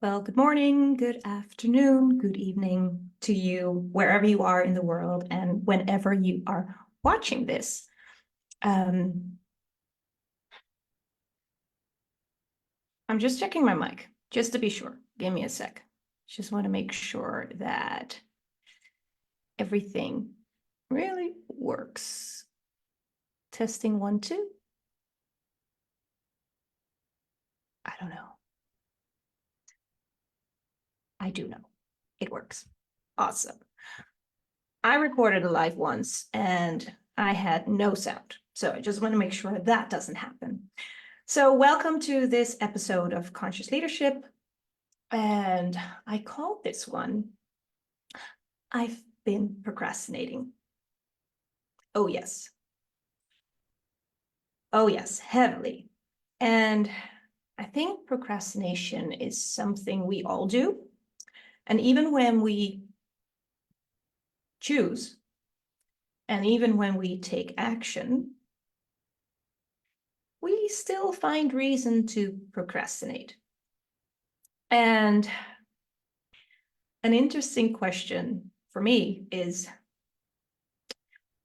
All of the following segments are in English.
Well, good morning, good afternoon, good evening to you, wherever you are in the world and whenever you are watching this. I'm just checking my mic, just to be sure. Give me a sec. Just want to make sure that everything really works. Testing 1, 2. I don't know. I do know. It works. Awesome. I recorded a live once and I had no sound. So I just want to make sure that doesn't happen. So welcome to this episode of Conscious Leadership. And I called this one, I've been procrastinating. Oh, yes. Oh, yes, heavily. And I think procrastination is something we all do. And even when we choose, and even when we take action, we still find reason to procrastinate. And an interesting question for me is,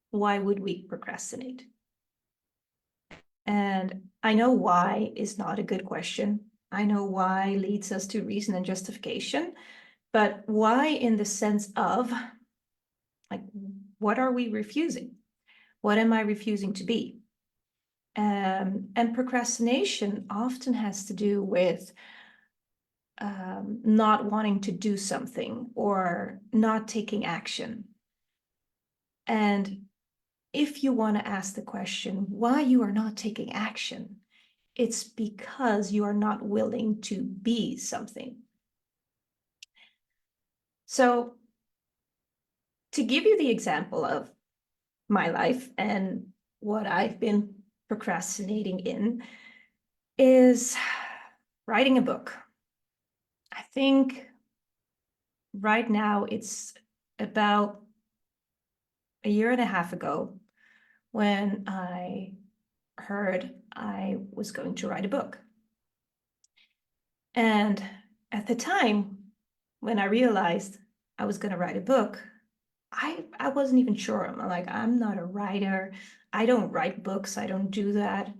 why would we procrastinate? And I know why is not a good question. I know why leads us to reason and justification, but why in the sense of, like, what are we refusing? What am I refusing to be? And procrastination often has to do with not wanting to do something or not taking action. And if you want to ask the question why you are not taking action, it's because you are not willing to be something. So to give you the example of my life and what I've been procrastinating in is writing a book. I think right now it's about a year and a half ago when I heard I was going to write a book. And at the time when I realized I was going to write a book, I wasn't even sure. I'm like, I'm not a writer. I don't write books. I don't do that.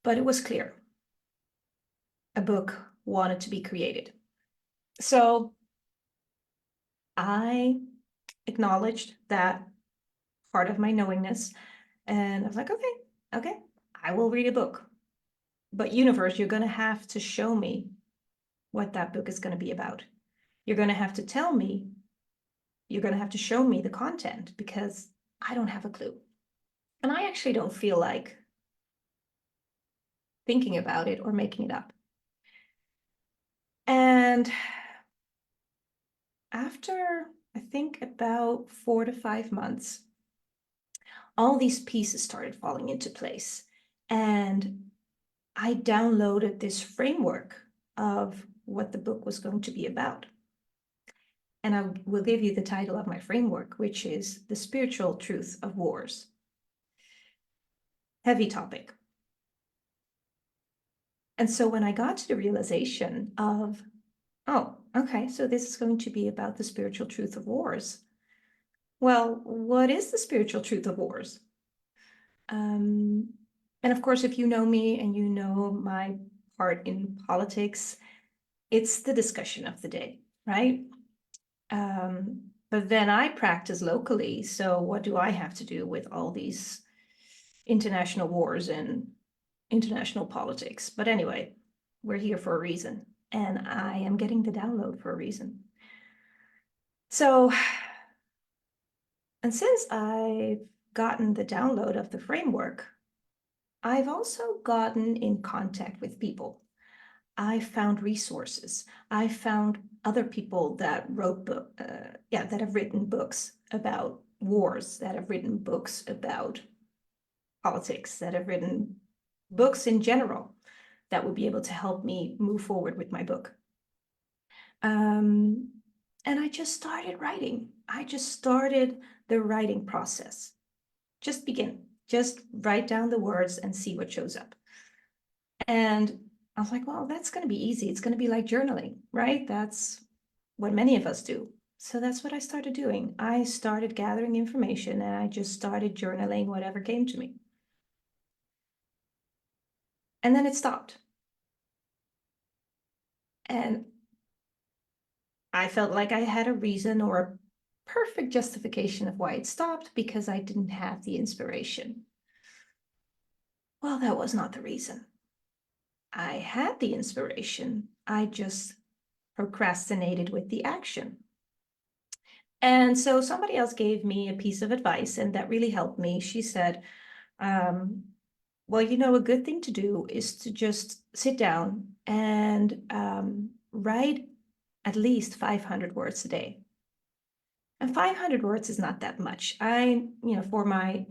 But it was clear. A book wanted to be created. So I acknowledged that part of my knowingness. And I was like, okay, I will read a book. But universe, you're going to have to show me what that book is going to be about. You're going to have to tell me, you're going to have to show me the content because I don't have a clue. And I actually don't feel like thinking about it or making it up. And after, I think, about 4 to 5 months, all these pieces started falling into place. And I downloaded this framework of what the book was going to be about. And I will give you the title of my framework, which is The Spiritual Truth of Wars. Heavy topic. And so when I got to the realization of, oh, okay, so this is going to be about the spiritual truth of wars. Well, what is the spiritual truth of wars? And of course, if you know me and you know my part in politics, it's the discussion of the day, right? But then I practice locally, so what do I have to do with all these international wars and international politics? But anyway, we're here for a reason, and I am getting the download for a reason. So, and since I've gotten the download of the framework, I've also gotten in contact with people. I found resources. I found other people that wrote that have written books about wars, that have written books about politics, that have written books in general that would be able to help me move forward with my book. And I just started writing. I just started the writing process. Just write down the words and see what shows up. And I was like, well, that's going to be easy. It's going to be like journaling, right? That's what many of us do. So that's what I started doing. I started gathering information and I just started journaling whatever came to me. And then it stopped. And I felt like I had a reason or a perfect justification of why it stopped, because I didn't have the inspiration. Well, that was not the reason. I had the inspiration. I just procrastinated with the action. And so somebody else gave me a piece of advice, and that really helped me. She said, well, a good thing to do is to just sit down and write at least 500 words a day. And 500 words is not that much. For my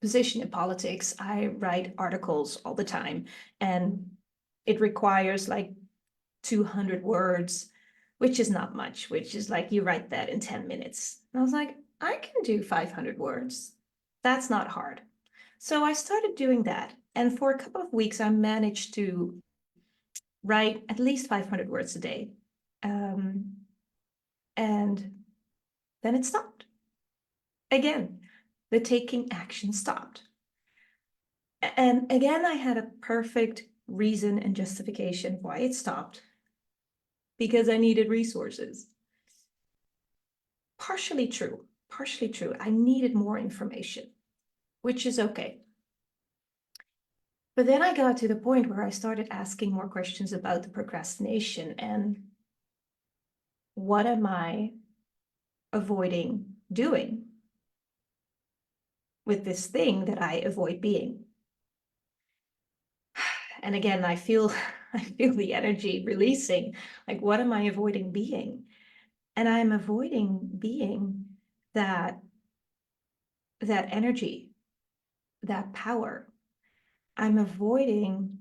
position in politics, I write articles all the time, and it requires like 200 words, which is not much, which is like you write that in 10 minutes. And I was like, I can do 500 words. That's not hard. So I started doing that. And for a couple of weeks, I managed to write at least 500 words a day. And then it stopped. Again, the taking action stopped. And again, I had a perfect reason and justification why it stopped, because I needed resources. Partially true, partially true. I needed more information, which is okay. But then I got to the point where I started asking more questions about the procrastination and what am I avoiding doing with this thing that I avoid being. And again, I feel the energy releasing. Like, what am I avoiding being? And I'm avoiding being that energy, that power. I'm avoiding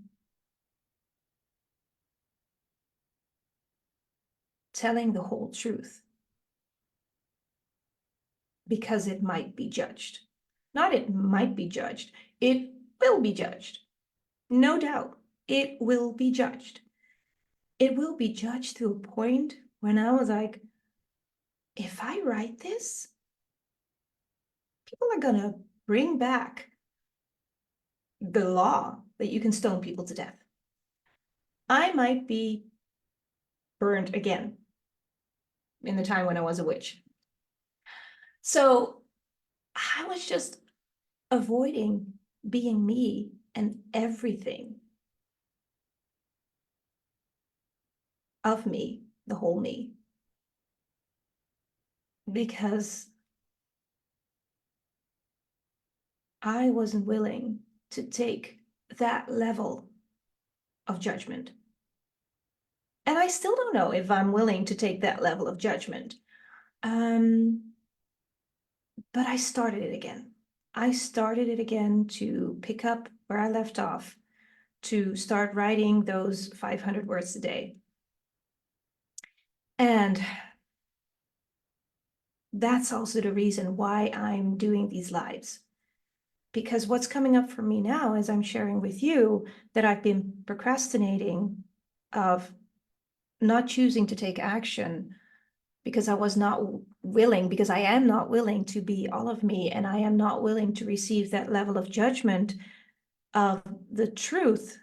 telling the whole truth because it might be judged. Not it might be judged, it will be judged. No doubt, it will be judged. It will be judged to a point when I was like, if I write this, people are gonna bring back the law that you can stone people to death. I might be burned again in the time when I was a witch. So I was just avoiding being me and everything of me, the whole me, because I wasn't willing to take that level of judgment. And I still don't know if I'm willing to take that level of judgment. But I started it again. I started it again to pick up where I left off, to start writing those 500 words a day. And that's also the reason why I'm doing these lives. Because what's coming up for me now is I'm sharing with you that I've been procrastinating of not choosing to take action because I was not willing, because I am not willing to be all of me, and I am not willing to receive that level of judgment of the truth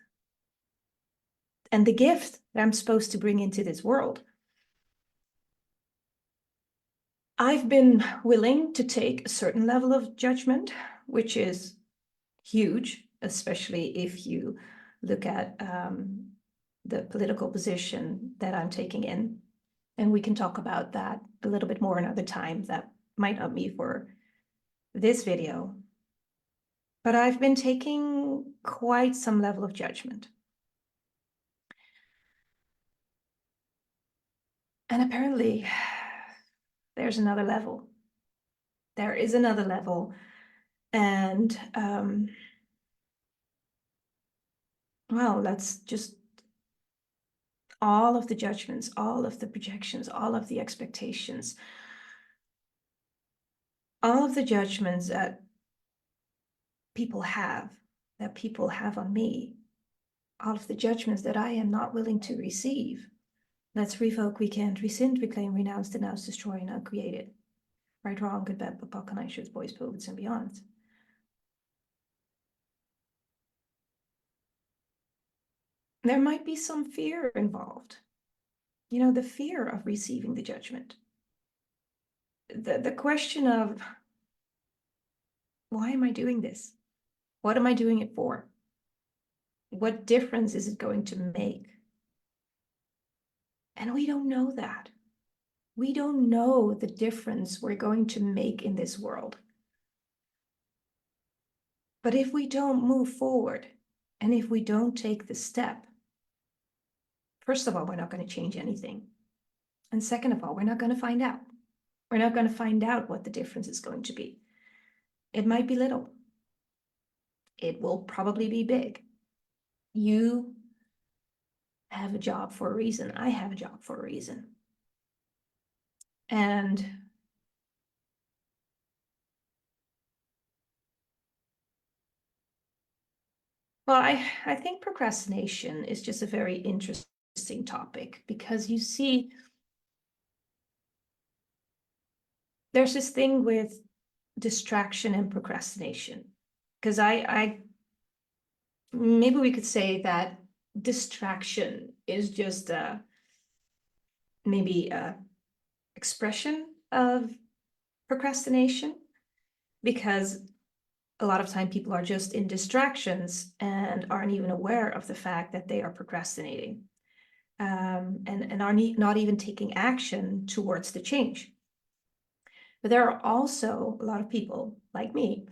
and the gift that I'm supposed to bring into this world. I've been willing to take a certain level of judgment, which is huge, especially if you look at the political position that I'm taking in. And we can talk about that a little bit more another time. That might not be for this video. But I've been taking quite some level of judgment. And apparently, there's another level. There is another level. And, well, that's just all of the judgments, all of the projections, all of the expectations, all of the judgments that people have on me. all of the judgments that I am not willing to receive. Let's revoke, recant, rescind, reclaim, renounce, denounce, destroy, and uncreate it. Right, wrong, good, bad, bapaka, shoes, boys, poets, and beyond. There might be some fear involved. You know, the fear of receiving the judgment. The question of, why am I doing this? What am I doing it for? What difference is it going to make? And we don't know that. We don't know the difference we're going to make in this world. But if we don't move forward, and if we don't take the step, first of all, we're not going to change anything. And second of all, we're not going to find out. We're not going to find out what the difference is going to be. It might be little. It will probably be big. You have a job for a reason. I have a job for a reason. And well, I think procrastination is just a very interesting topic because you see, there's this thing with distraction and procrastination. Because I maybe we could say that distraction is just maybe a expression of procrastination, because a lot of time people are just in distractions and aren't even aware of the fact that they are procrastinating, and are not even taking action towards the change. But there are also a lot of people like me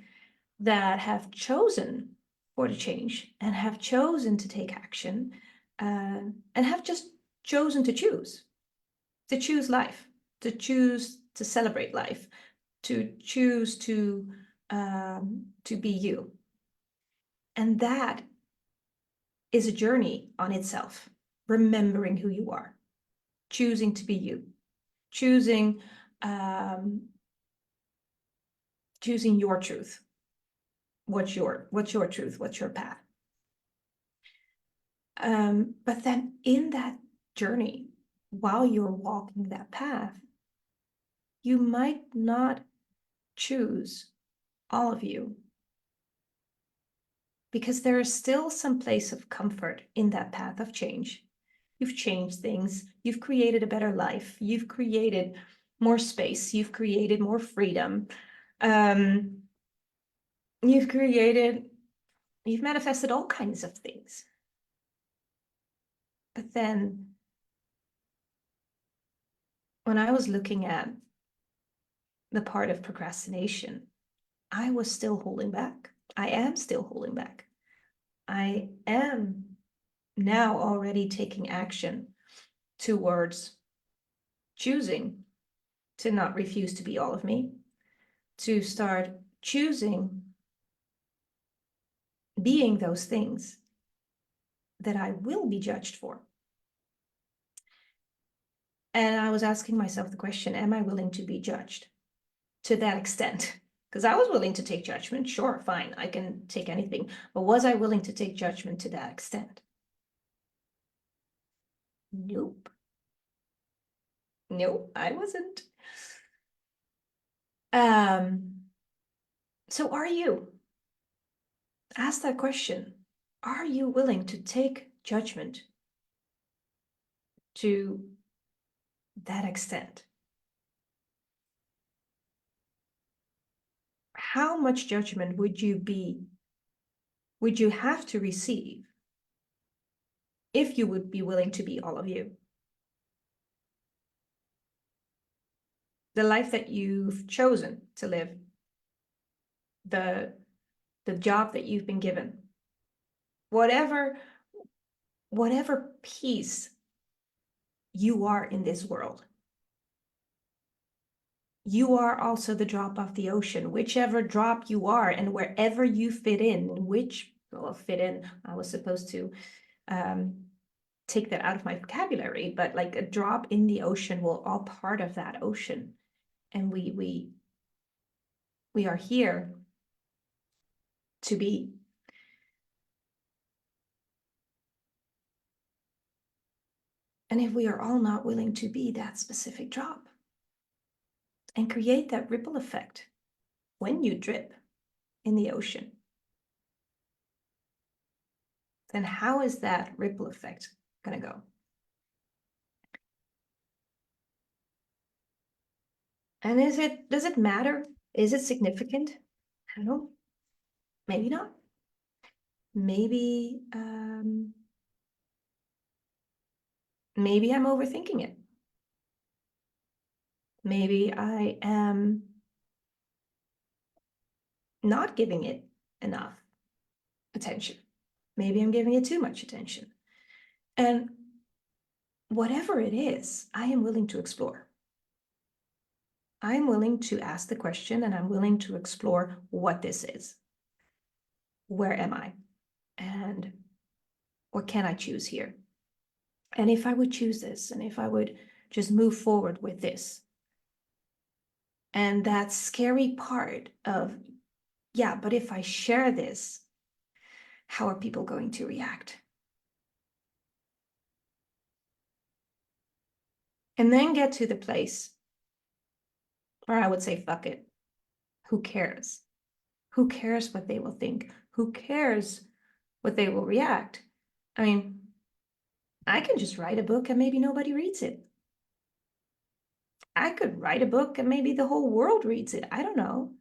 that have chosen for the change and have chosen to take action, and have just chosen to choose life, to choose to celebrate life, to choose to be you. And that is a journey on itself, remembering who you are, choosing to be you, choosing choosing your truth. What's your truth? What's your path? But then in that journey, while you're walking that path, you might not choose all of you, because there is still some place of comfort in that path of change. You've changed things, you've created a better life, you've created more space, you've created more freedom, you've manifested all kinds of things. But then when I was looking at the part of procrastination, I was still holding back. I am still holding back. I am now already taking action towards choosing to not refuse to be all of me, to start choosing being those things that I will be judged for. And I was asking myself the question, am I willing to be judged to that extent? Because I was willing to take judgment. Sure, fine, I can take anything. But was I willing to take judgment to that extent? Nope. Nope, I wasn't. So are you? Ask that question. Are you willing to take judgment to that extent? How much judgment would you have to receive if you would be willing to be all of you? The life that you've chosen to live, the job that you've been given, whatever piece you are in this world, you are also the drop of the ocean, whichever drop you are, and wherever you fit in, fit in, I was supposed to take that out of my vocabulary, but like a drop in the ocean, we're all part of that ocean. And we are here to be. And if we are all not willing to be that specific drop and create that ripple effect when you drip in the ocean, then how is that ripple effect going to go? And does it matter? Is it significant? I don't know. Maybe not. Maybe, maybe I'm overthinking it. Maybe I am not giving it enough attention. Maybe I'm giving it too much attention. And whatever it is, I am willing to explore. I'm willing to ask the question and I'm willing to explore what this is. Where am I? And what can I choose here? And if I would choose this, and if I would just move forward with this, and that scary part of, yeah, but if I share this, how are people going to react? And then get to the place where I would say, fuck it. Who cares? Who cares what they will think? Who cares what they will react? I mean, I can just write a book and maybe nobody reads it. I could write a book and maybe the whole world reads it. I don't know.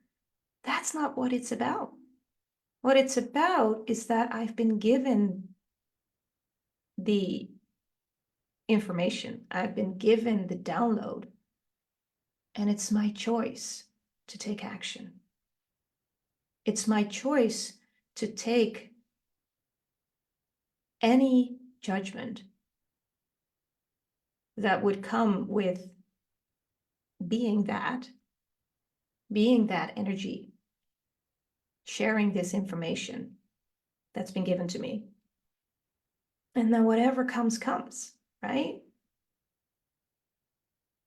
That's not what it's about. What it's about is that I've been given the information, I've been given the download, and it's my choice to take action. It's my choice to take any judgment that would come with being that energy, sharing this information that's been given to me. And then whatever comes, right?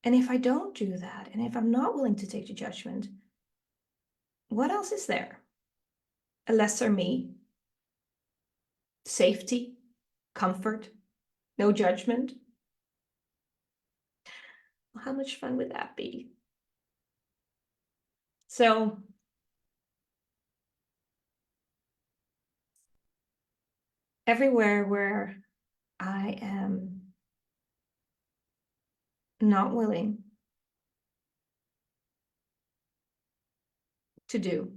And if I don't do that, and if I'm not willing to take the judgment, what else is there? A lesser me, safety, comfort, no judgment. Well, how much fun would that be? So everywhere where I am not willing to do,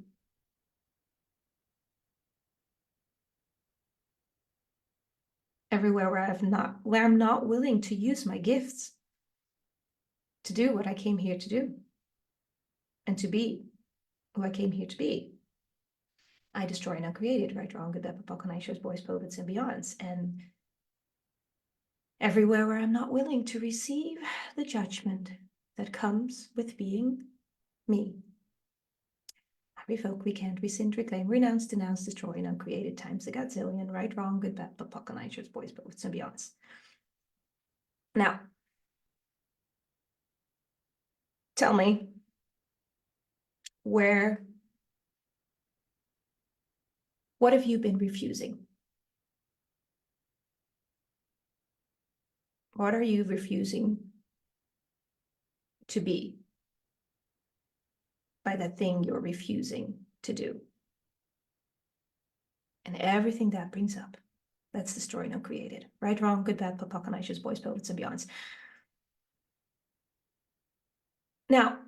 everywhere where I'm not willing to use my gifts to do what I came here to do and to be who I came here to be, I destroy and uncreate it, right, wrong, good, bad, pop, shows, boys, poets, and beyonds. And everywhere where I'm not willing to receive the judgment that comes with being me, I revoke, recant, rescind, reclaim, renounce, denounce, destroy, and uncreated times a godzillion, right, wrong, good, bad, pop, shows, boys, poets, and beyonds. Now, tell me what have you been refusing? What are you refusing to be by that thing you're refusing to do? And everything that brings up, that's destroyed and uncreated. Right, wrong, good, bad, apocalypse, boys, poets, and beyonds. Now,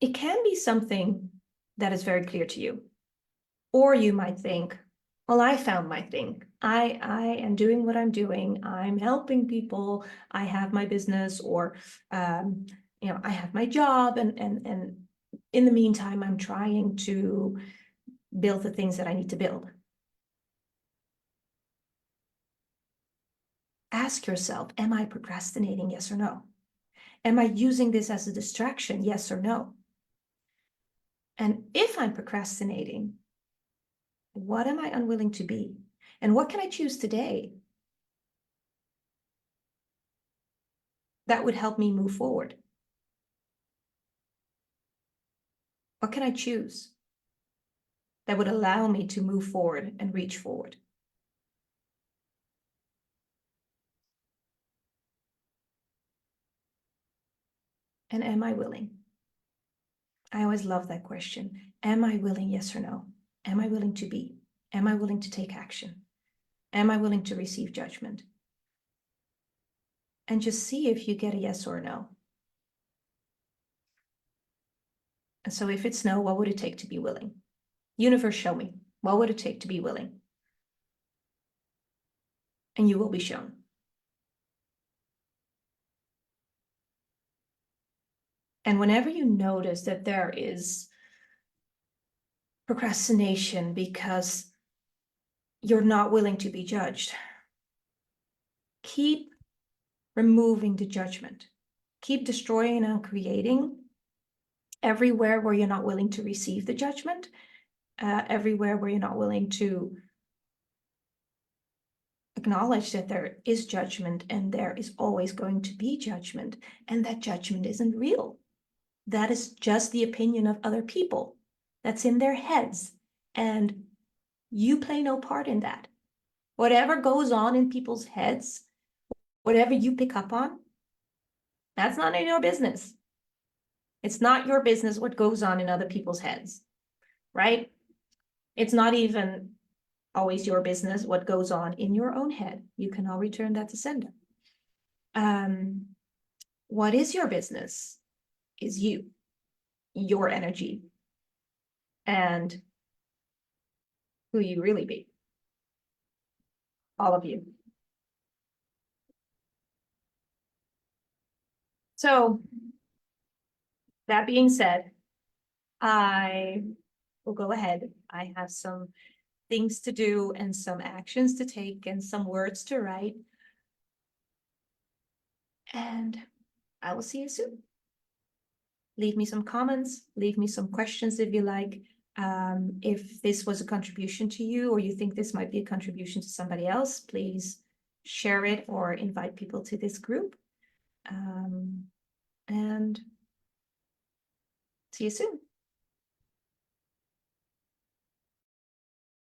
it can be something that is very clear to you. Or you might think, well, I found my thing. I am doing what I'm doing. I'm helping people. I have my business, or I have my job, and in the meantime, I'm trying to build the things that I need to build. Ask yourself, am I procrastinating? Yes or no? Am I using this as a distraction? Yes or no? And if I'm procrastinating, what am I unwilling to be? And what can I choose today that would help me move forward? What can I choose that would allow me to move forward and reach forward? And am I willing? I always love that question. Am I willing, yes or no? Am I willing to be? Am I willing to take action? Am I willing to receive judgment? And just see if you get a yes or a no. And so if it's no, what would it take to be willing? Universe, show me. What would it take to be willing? And you will be shown. And whenever you notice that there is procrastination because you're not willing to be judged, keep removing the judgment. Keep destroying and creating everywhere where you're not willing to receive the judgment, everywhere where you're not willing to acknowledge that there is judgment and there is always going to be judgment, and that judgment isn't real. That is just the opinion of other people that's in their heads, and you play no part in that. Whatever goes on in people's heads, whatever you pick up on, that's not in your business. It's not your business what goes on in other people's heads, right? It's not even always your business what goes on in your own head. You can all return that to sender. What is your business is you, your energy, and who you really be. All of you. So that being said, I will go ahead. I have some things to do and some actions to take and some words to write. And I will see you soon. Leave me some comments, leave me some questions if you like. If this was a contribution to you or you think this might be a contribution to somebody else, please share it or invite people to this group. And see you soon.